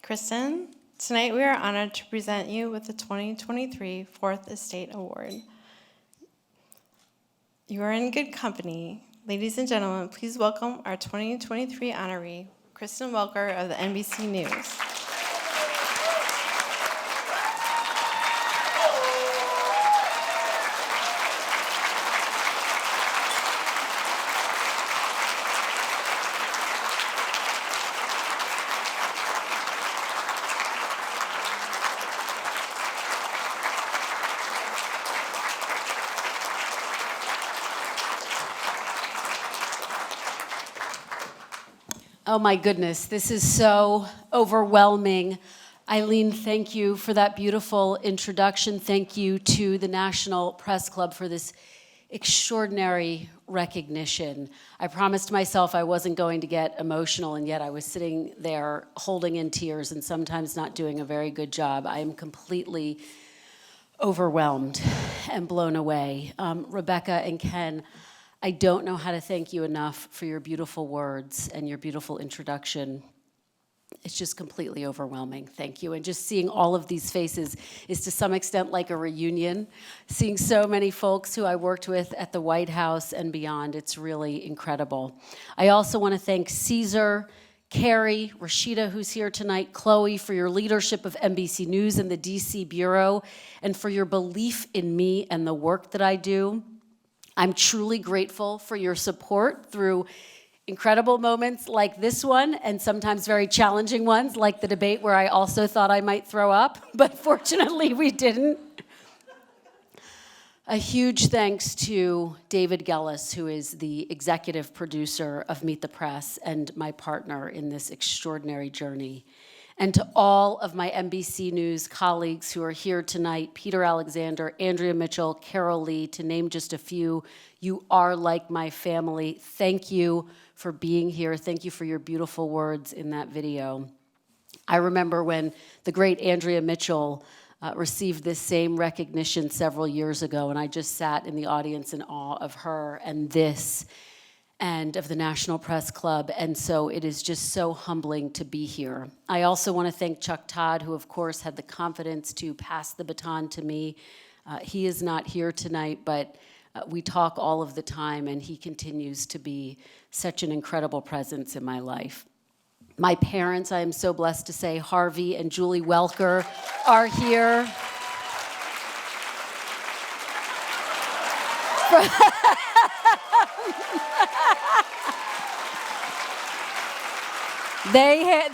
Kristen, tonight we are honored to present you with the 2023 Fourth Estate Award. You are in good company. Ladies and gentlemen, please welcome our 2023 honoree, Kristen Welker of the NBC News. Oh my goodness, this is so overwhelming. Eileen, thank you for that beautiful introduction. Thank you to the National Press Club for this extraordinary recognition. I promised myself I wasn't going to get emotional, and yet I was sitting there holding in tears and sometimes not doing a very good job. I am completely overwhelmed and blown away. Rebecca and Ken, I don't know how to thank you enough for your beautiful words and your beautiful introduction. It's just completely overwhelming. Thank you. And just seeing all of these faces is to some extent like a reunion. Seeing so many folks who I worked with at the White House and beyond, it's really incredible. I also want to thank Caesar, Carrie, Rashida, who's here tonight, Chloe, for your leadership of NBC News and the DC Bureau, and for your belief in me and the work that I do. I'm truly grateful for your support through incredible moments like this one, and sometimes very challenging ones, like the debate where I also thought I might throw up, but fortunately we didn't. A huge thanks to David Gellis, who is the executive producer of Meet the Press and my partner in this extraordinary journey. And to all of my NBC News colleagues who are here tonight, Peter Alexander, Andrea Mitchell, Carol Lee, to name just a few, you are like my family. Thank you for being here. Thank you for your beautiful words in that video. I remember when the great Andrea Mitchell received this same recognition several years ago, and I just sat in the audience in awe of her and this, and of the National Press Club, and so it is just so humbling to be here. I also want to thank Chuck Todd, who of course had the confidence to pass the baton to me. He is not here tonight, but we talk all of the time, and he continues to be such an incredible presence in my life. My parents, I am so blessed to say, Harvey and Julie Welker are here.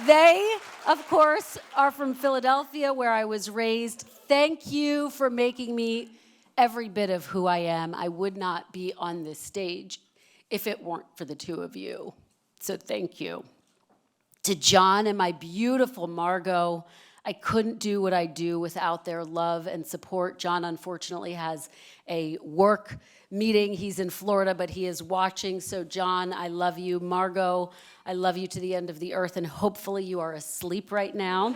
They, of course, are from Philadelphia, where I was raised. Thank you for making me every bit of who I am. I would not be on this stage if it weren't for the two of you. So thank you. To John and my beautiful Margot, I couldn't do what I do without their love and support. John, unfortunately, has a work meeting. He's in Florida, but he is watching. So John, I love you. Margot, I love you to the end of the earth, and hopefully you are asleep right now.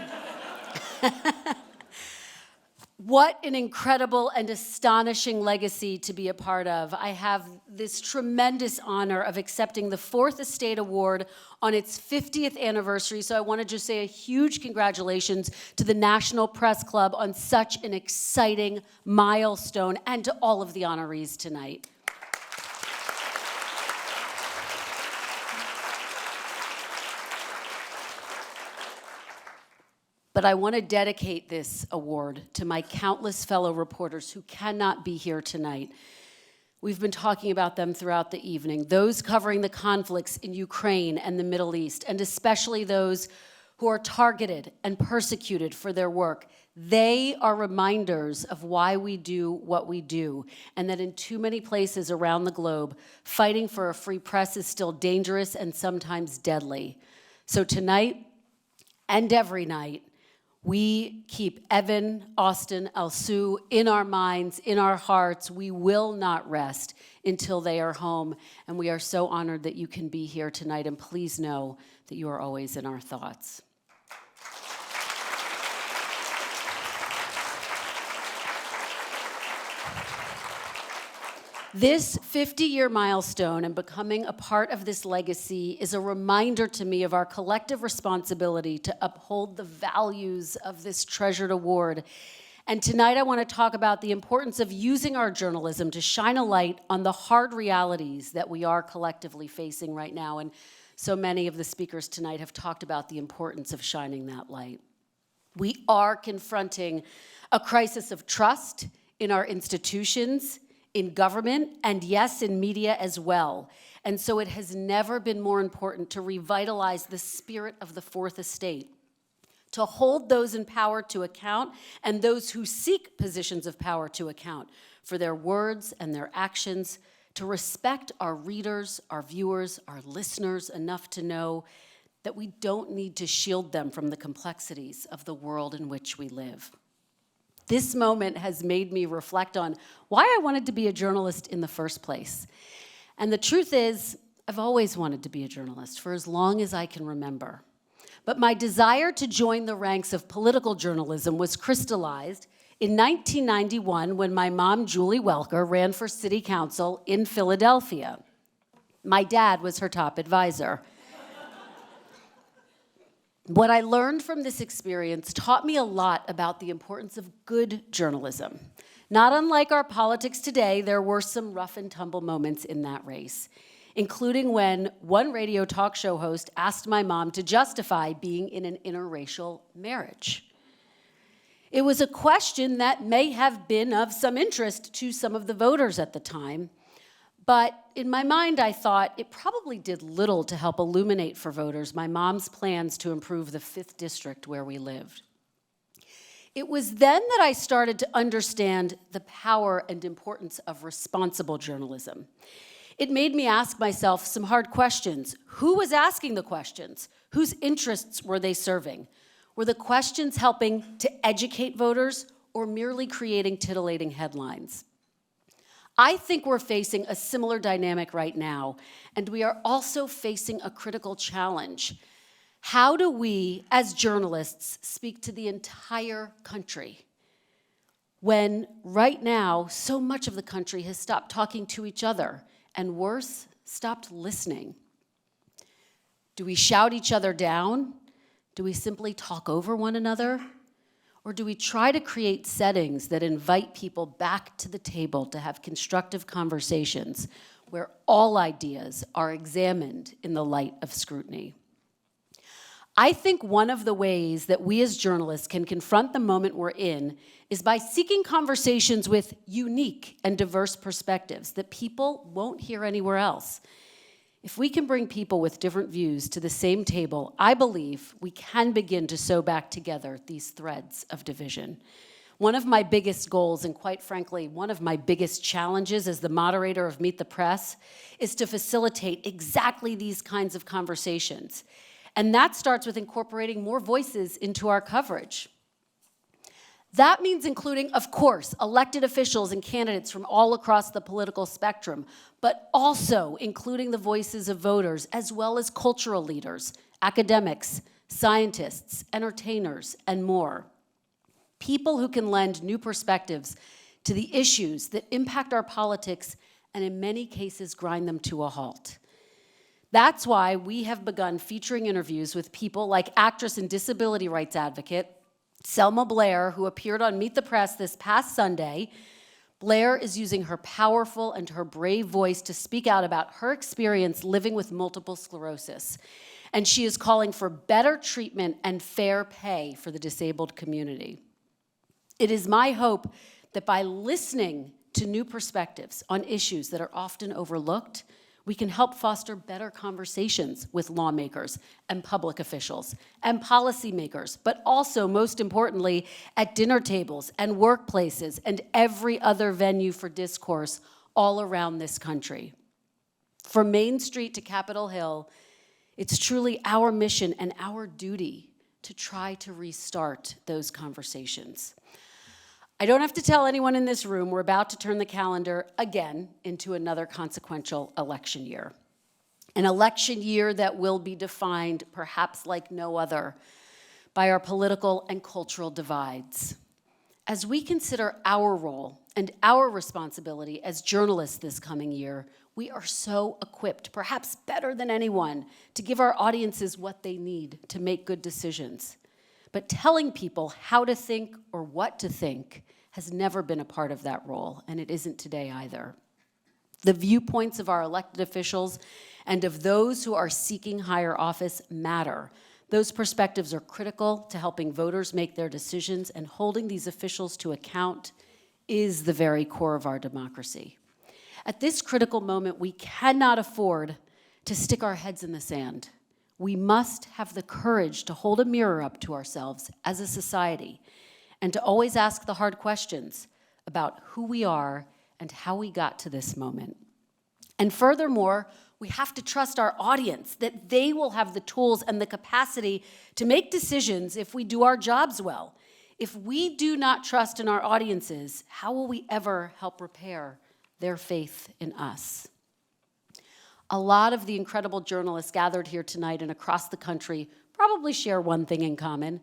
What an incredible and astonishing legacy to be a part of. I have this tremendous honor of accepting the Fourth Estate Award on its 50th anniversary. So I want to just say a huge congratulations to the National Press Club on such an exciting milestone, and to all of the honorees tonight. But I want to dedicate this award to my countless fellow reporters who cannot be here tonight. We've been talking about them throughout the evening, those covering the conflicts in Ukraine and the Middle East, and especially those who are targeted and persecuted for their work. They are reminders of why we do what we do, and that in too many places around the globe, fighting for a free press is still dangerous and sometimes deadly. So tonight, and every night, we keep Evan, Austin, Alsu in our minds, in our hearts. We will not rest until they are home. And we are so honored that you can be here tonight. And please know that you are always in our thoughts. This 50-year milestone and becoming a part of this legacy is a reminder to me of our collective responsibility to uphold the values of this treasured award. And tonight I want to talk about the importance of using our journalism to shine a light on the hard realities that we are collectively facing right now. And so many of the speakers tonight have talked about the importance of shining that light. We are confronting a crisis of trust in our institutions, in government, and yes, in media as well. And so it has never been more important to revitalize the spirit of the Fourth Estate, to hold those in power to account and those who seek positions of power to account for their words and their actions, to respect our readers, our viewers, our listeners enough to know that we don't need to shield them from the complexities of the world in which we live. This moment has made me reflect on why I wanted to be a journalist in the first place. And the truth is, I've always wanted to be a journalist for as long as I can remember. But my desire to join the ranks of political journalism was crystallized in 1991 when my mom, Julie Welker, ran for city council in Philadelphia. My dad was her top advisor. What I learned from this experience taught me a lot about the importance of good journalism. Not unlike our politics today, there were some rough and tumble moments in that race, including when one radio talk show host asked my mom to justify being in an interracial marriage. It was a question that may have been of some interest to some of the voters at the time, but in my mind, I thought it probably did little to help illuminate for voters my mom's plans to improve the 5th district where we lived. It was then that I started to understand the power and importance of responsible journalism. It made me ask myself some hard questions. Who was asking the questions? Whose interests were they serving? Were the questions helping to educate voters or merely creating titillating headlines? I think we're facing a similar dynamic right now, and we are also facing a critical challenge. How do we, as journalists, speak to the entire country when right now so much of the country has stopped talking to each other and worse, stopped listening? Do we shout each other down? Do we simply talk over one another? Or do we try to create settings that invite people back to the table to have constructive conversations where all ideas are examined in the light of scrutiny? I think one of the ways that we as journalists can confront the moment we're in is by seeking conversations with unique and diverse perspectives that people won't hear anywhere else. If we can bring people with different views to the same table, I believe we can begin to sew back together these threads of division. One of my biggest goals, and quite frankly, one of my biggest challenges as the moderator of Meet the Press, is to facilitate exactly these kinds of conversations. And that starts with incorporating more voices into our coverage. That means including, of course, elected officials and candidates from all across the political spectrum, but also including the voices of voters, as well as cultural leaders, academics, scientists, entertainers, and more. People who can lend new perspectives to the issues that impact our politics and in many cases grind them to a halt. That's why we have begun featuring interviews with people like actress and disability rights advocate Selma Blair, who appeared on Meet the Press this past Sunday. Blair is using her powerful and her brave voice to speak out about her experience living with multiple sclerosis. And she is calling for better treatment and fair pay for the disabled community. It is my hope that by listening to new perspectives on issues that are often overlooked, we can help foster better conversations with lawmakers and public officials and policymakers, but also, most importantly, at dinner tables and workplaces and every other venue for discourse all around this country. From Main Street to Capitol Hill, it's truly our mission and our duty to try to restart those conversations. I don't have to tell anyone in this room we're about to turn the calendar again into another consequential election year. An election year that will be defined, perhaps like no other, by our political and cultural divides. As we consider our role and our responsibility as journalists this coming year, we are so equipped, perhaps better than anyone, to give our audiences what they need to make good decisions. But telling people how to think or what to think has never been a part of that role, and it isn't today either. The viewpoints of our elected officials and of those who are seeking higher office matter. Those perspectives are critical to helping voters make their decisions, and holding these officials to account is the very core of our democracy. At this critical moment, we cannot afford to stick our heads in the sand. We must have the courage to hold a mirror up to ourselves as a society and to always ask the hard questions about who we are and how we got to this moment. And furthermore, we have to trust our audience that they will have the tools and the capacity to make decisions if we do our jobs well. If we do not trust in our audiences, how will we ever help repair their faith in us? A lot of the incredible journalists gathered here tonight and across the country probably share one thing in common: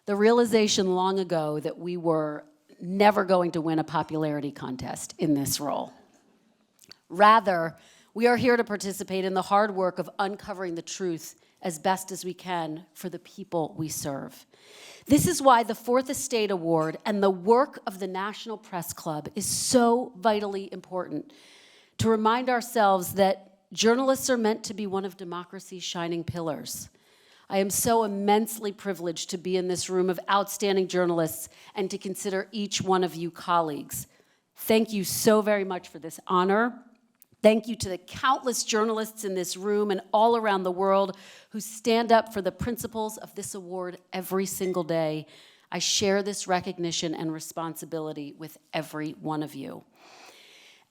the realization long ago that we were never going to win a popularity contest in this role. Rather, we are here to participate in the hard work of uncovering the truth as best as we can for the people we serve. This is why the Fourth Estate Award and the work of the National Press Club is so vitally important, to remind ourselves that journalists are meant to be one of democracy's shining pillars. I am so immensely privileged to be in this room of outstanding journalists and to consider each one of you colleagues. Thank you so very much for this honor. Thank you to the countless journalists in this room and all around the world who stand up for the principles of this award every single day. I share this recognition and responsibility with every one of you.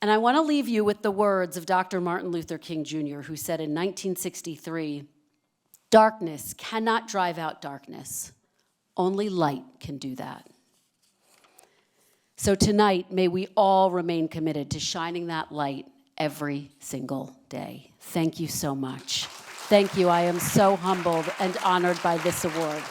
And I want to leave you with the words of Dr. Martin Luther King Jr., who said in 1963, "Darkness cannot drive out darkness. Only light can do that." So tonight, may we all remain committed to shining that light every single day. Thank you so much. Thank you. I am so humbled and honored by this award.